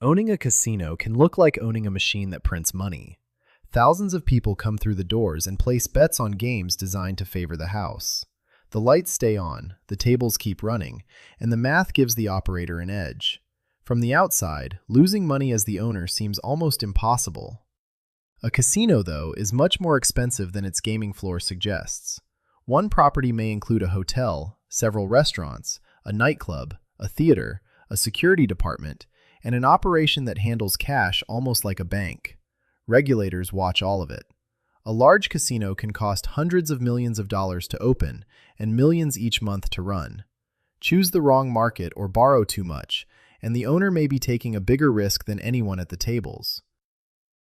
Owning a casino can look like owning a machine that prints money. Thousands of people come through the doors and place bets on games designed to favor the house. The lights stay on, the tables keep running, and the math gives the operator an edge. From the outside, losing money as the owner seems almost impossible. A casino, though, is much more expensive than its gaming floor suggests. One property may include a hotel, several restaurants, a nightclub, a theater, a security department, and an operation that handles cash almost like a bank. Regulators watch all of it. A large casino can cost hundreds of millions of dollars to open and millions each month to run. Choose the wrong market or borrow too much, and the owner may be taking a bigger risk than anyone at the tables.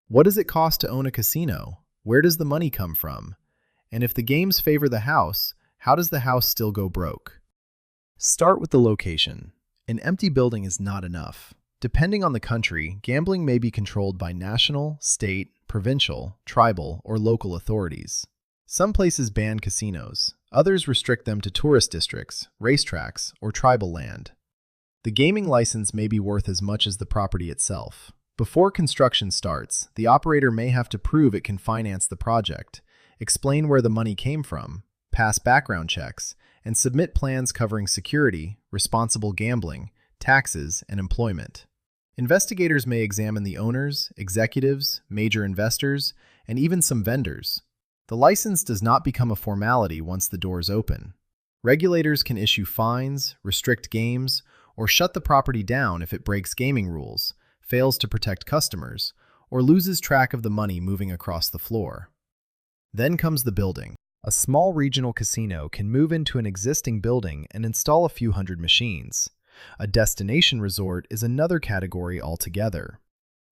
What does it cost to own a casino? Where does the money come from? And if the games favor the house, how does the house still go broke? Start with the location. An empty building is not enough. Depending on the country, gambling may be controlled by national, state, provincial, tribal, or local authorities. Some places ban casinos, others restrict them to tourist districts, racetracks, or tribal land. The gaming license may be worth as much as the property itself. Before construction starts, the operator may have to prove it can finance the project, explain where the money came from, pass background checks, and submit plans covering security, responsible gambling, taxes, and employment. Investigators may examine the owners, executives, major investors, and even some vendors. The license does not become a formality once the doors open. Regulators can issue fines, restrict games, or shut the property down if it breaks gaming rules, fails to protect customers, or loses track of the money moving across the floor. Then comes the building. A small regional casino can move into an existing building and install a few hundred machines. A destination resort is another category altogether.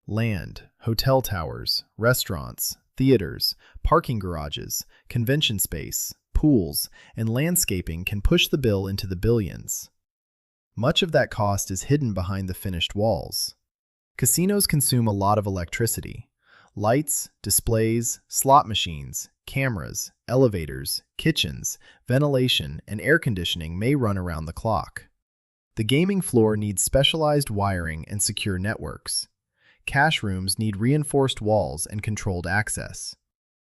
Land, hotel towers, restaurants, theaters, parking garages, convention space, pools, and landscaping can push the bill into the billions. Much of that cost is hidden behind the finished walls. Casinos consume a lot of electricity. Lights, displays, slot machines, cameras, elevators, kitchens, ventilation, and air conditioning may run around the clock. The gaming floor needs specialized wiring and secure networks. Cash rooms need reinforced walls and controlled access.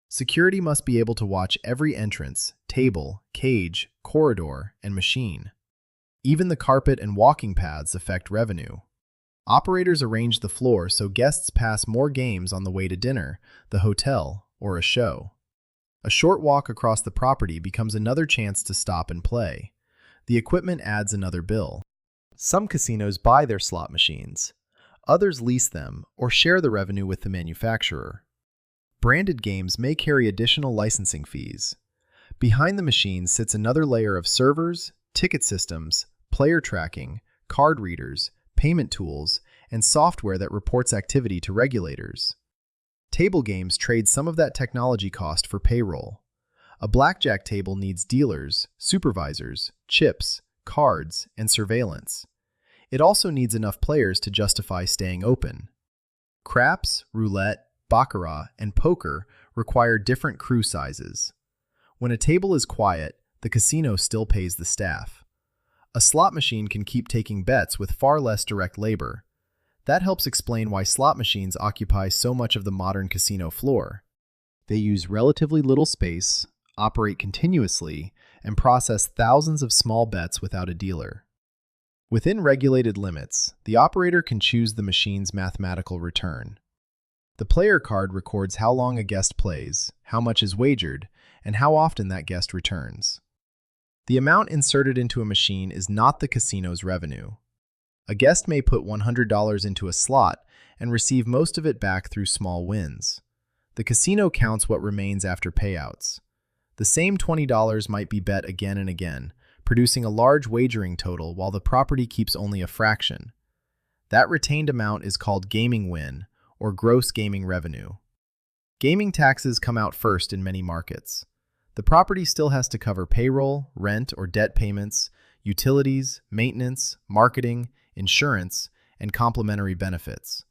Security must be able to watch every entrance, table, cage, corridor, and machine. Even the carpet and walking paths affect revenue. Operators arrange the floor so guests pass more games on the way to dinner, the hotel, or a show. A short walk across the property becomes another chance to stop and play. The equipment adds another bill. Some casinos buy their slot machines. Others lease them or share the revenue with the manufacturer. Branded games may carry additional licensing fees. Behind the machines sits another layer of servers, ticket systems, player tracking, card readers, payment tools, and software that reports activity to regulators. Table games trade some of that technology cost for payroll. A blackjack table needs dealers, supervisors, chips, cards, and surveillance. It also needs enough players to justify staying open. Craps, roulette, baccarat, and poker require different crew sizes. When a table is quiet, the casino still pays the staff. A slot machine can keep taking bets with far less direct labor. That helps explain why slot machines occupy so much of the modern casino floor. They use relatively little space, operate continuously, and process thousands of small bets without a dealer. Within regulated limits, the operator can choose the machine's mathematical return. The player card records how long a guest plays, how much is wagered, and how often that guest returns. The amount inserted into a machine is not the casino's revenue. A guest may put $100 into a slot and receive most of it back through small wins. The casino counts what remains after payouts. The same $20 might be bet again and again, producing a large wagering total while the property keeps only a fraction. That retained amount is called gaming win, or gross gaming revenue. Gaming taxes come out first in many markets. The property still has to cover payroll, rent or debt payments, utilities, maintenance, marketing, insurance, and complementary benefits.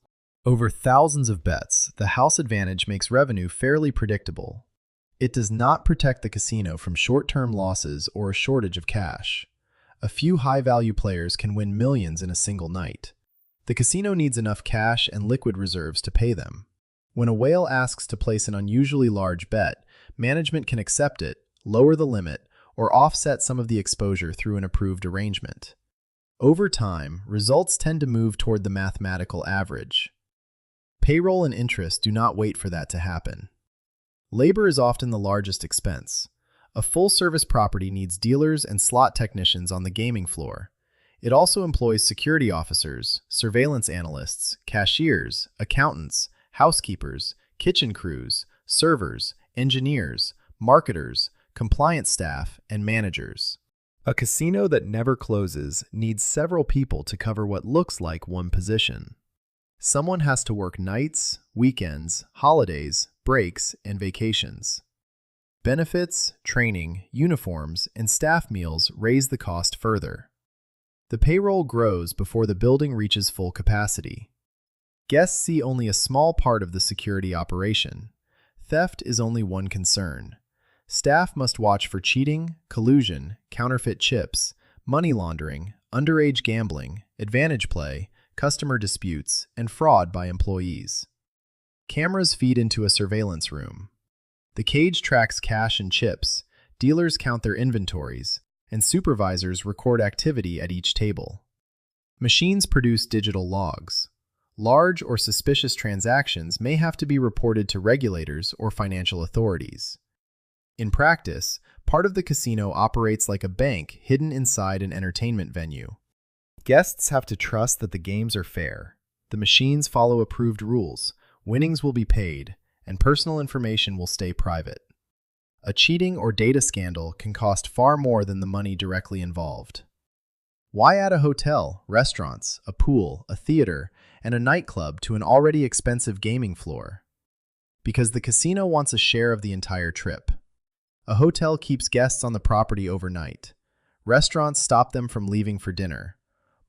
Over thousands of bets, the house advantage makes revenue fairly predictable. It does not protect the casino from short-term losses or a shortage of cash. A few high-value players can win millions in a single night. The casino needs enough cash and liquid reserves to pay them. When a whale asks to place an unusually large bet, management can accept it, lower the limit, or offset some of the exposure through an approved arrangement. Over time, results tend to move toward the mathematical average. Payroll and interest do not wait for that to happen. Labor is often the largest expense. A full-service property needs dealers and slot technicians on the gaming floor. It also employs security officers, surveillance analysts, cashiers, accountants, housekeepers, kitchen crews, servers, engineers, marketers, compliance staff, and managers. A casino that never closes needs several people to cover what looks like one position. Someone has to work nights, weekends, holidays, breaks, and vacations. Benefits, training, uniforms, and staff meals raise the cost further. The payroll grows before the building reaches full capacity. Guests see only a small part of the security operation. Theft is only one concern. Staff must watch for cheating, collusion, counterfeit chips, money laundering, underage gambling, advantage play, customer disputes, and fraud by employees. Cameras feed into a surveillance room. The cage tracks cash and chips, dealers count their inventories, and supervisors record activity at each table. Machines produce digital logs. Large or suspicious transactions may have to be reported to regulators or financial authorities. In practice, part of the casino operates like a bank hidden inside an entertainment venue. Guests have to trust that the games are fair. The machines follow approved rules, winnings will be paid, and personal information will stay private. A cheating or data scandal can cost far more than the money directly involved. Why add a hotel, restaurants, a pool, a theater, and a nightclub to an already expensive gaming floor? Because the casino wants a share of the entire trip. A hotel keeps guests on the property overnight. Restaurants stop them from leaving for dinner.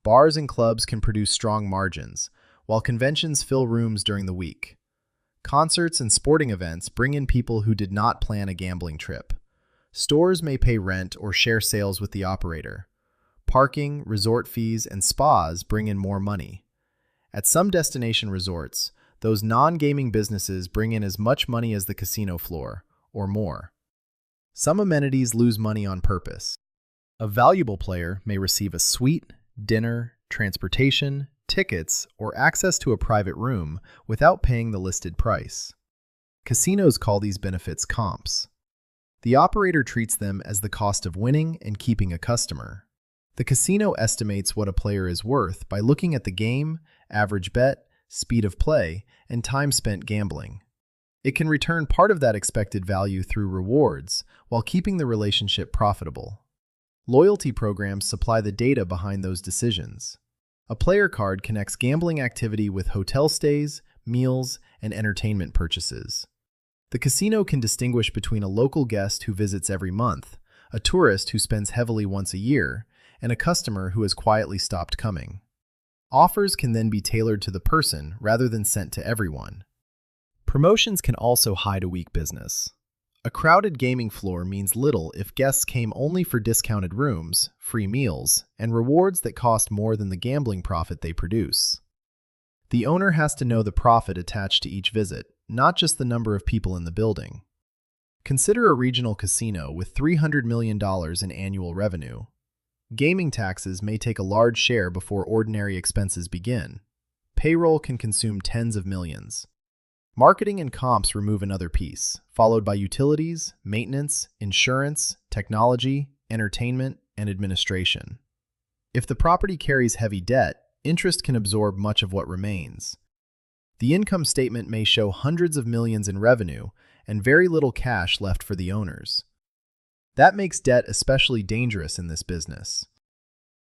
Bars and clubs can produce strong margins, while conventions fill rooms during the week. Concerts and sporting events bring in people who did not plan a gambling trip. Stores may pay rent or share sales with the operator. Parking, resort fees, and spas bring in more money. At some destination resorts, those non-gaming businesses bring in as much money as the casino floor, or more. Some amenities lose money on purpose. A valuable player may receive a suite, dinner, transportation, tickets, or access to a private room without paying the listed price. Casinos call these benefits comps. The operator treats them as the cost of winning and keeping a customer. The casino estimates what a player is worth by looking at the game, average bet, speed of play, and time spent gambling. It can return part of that expected value through rewards while keeping the relationship profitable. Loyalty programs supply the data behind those decisions. A player card connects gambling activity with hotel stays, meals, and entertainment purchases. The casino can distinguish between a local guest who visits every month, a tourist who spends heavily once a year, and a customer who has quietly stopped coming. Offers can then be tailored to the person rather than sent to everyone. Promotions can also hide a weak business. A crowded gaming floor means little if guests came only for discounted rooms, free meals, and rewards that cost more than the gambling profit they produce. The owner has to know the profit attached to each visit, not just the number of people in the building. Consider a regional casino with $300 million in annual revenue. Gaming taxes may take a large share before ordinary expenses begin. Payroll can consume tens of millions. Marketing and comps remove another piece, followed by utilities, maintenance, insurance, technology, entertainment, and administration. If the property carries heavy debt, interest can absorb much of what remains. The income statement may show hundreds of millions in revenue and very little cash left for the owners. That makes debt especially dangerous in this business.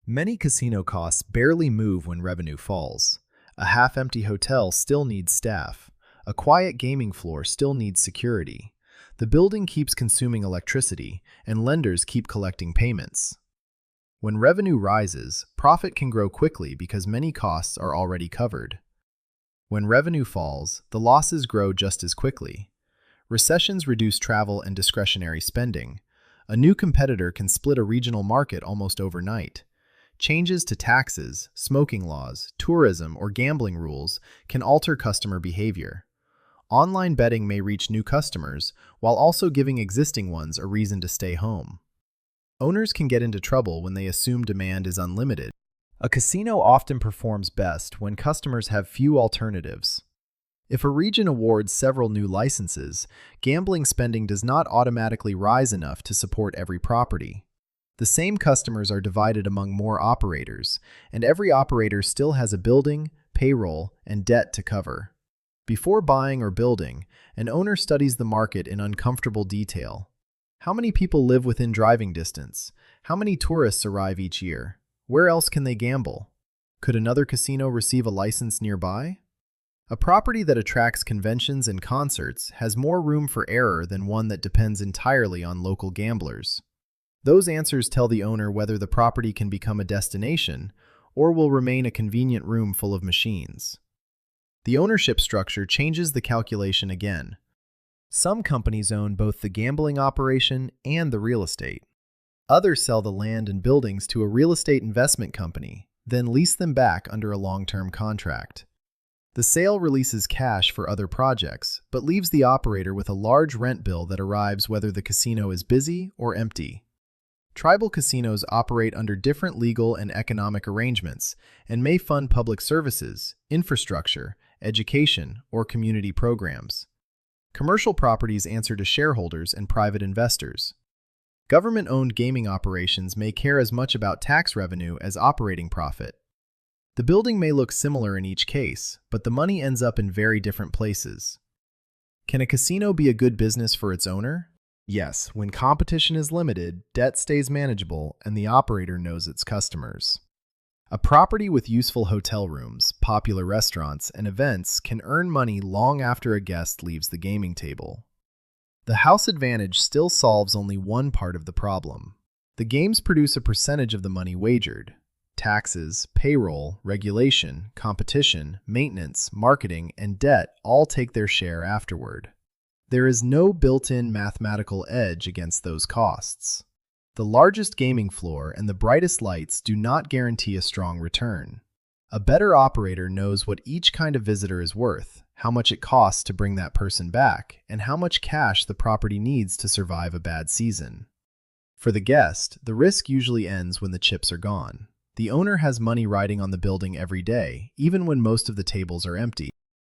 Many casino costs barely move when revenue falls. A half-empty hotel still needs staff. A quiet gaming floor still needs security. The building keeps consuming electricity, and lenders keep collecting payments. When revenue rises, profit can grow quickly because many costs are already covered. When revenue falls, the losses grow just as quickly. Recessions reduce travel and discretionary spending. A new competitor can split a regional market almost overnight. Changes to taxes, smoking laws, tourism, or gambling rules can alter customer behavior. Online betting may reach new customers, while also giving existing ones a reason to stay home. Owners can get into trouble when they assume demand is unlimited. A casino often performs best when customers have few alternatives. If a region awards several new licenses, gambling spending does not automatically rise enough to support every property. The same customers are divided among more operators, and every operator still has a building, payroll, and debt to cover. Before buying or building, an owner studies the market in uncomfortable detail. How many people live within driving distance? How many tourists arrive each year? Where else can they gamble? Could another casino receive a license nearby? A property that attracts conventions and concerts has more room for error than one that depends entirely on local gamblers. Those answers tell the owner whether the property can become a destination or will remain a convenient room full of machines. The ownership structure changes the calculation again. Some companies own both the gambling operation and the real estate. Others sell the land and buildings to a real estate investment company, then lease them back under a long-term contract. The sale releases cash for other projects, but leaves the operator with a large rent bill that arrives whether the casino is busy or empty. Tribal casinos operate under different legal and economic arrangements and may fund public services, infrastructure, education, or community programs. Commercial properties answer to shareholders and private investors. Government-owned gaming operations may care as much about tax revenue as operating profit. The building may look similar in each case, but the money ends up in very different places. Can a casino be a good business for its owner? Yes, when competition is limited, debt stays manageable, and the operator knows its customers. A property with useful hotel rooms, popular restaurants, and events can earn money long after a guest leaves the gaming table. The house advantage still solves only one part of the problem. The games produce a percentage of the money wagered. Taxes, payroll, regulation, competition, maintenance, marketing, and debt all take their share afterward. There is no built-in mathematical edge against those costs. The largest gaming floor and the brightest lights do not guarantee a strong return. A better operator knows what each kind of visitor is worth, how much it costs to bring that person back, and how much cash the property needs to survive a bad season. For the guest, the risk usually ends when the chips are gone. The owner has money riding on the building every day, even when most of the tables are empty.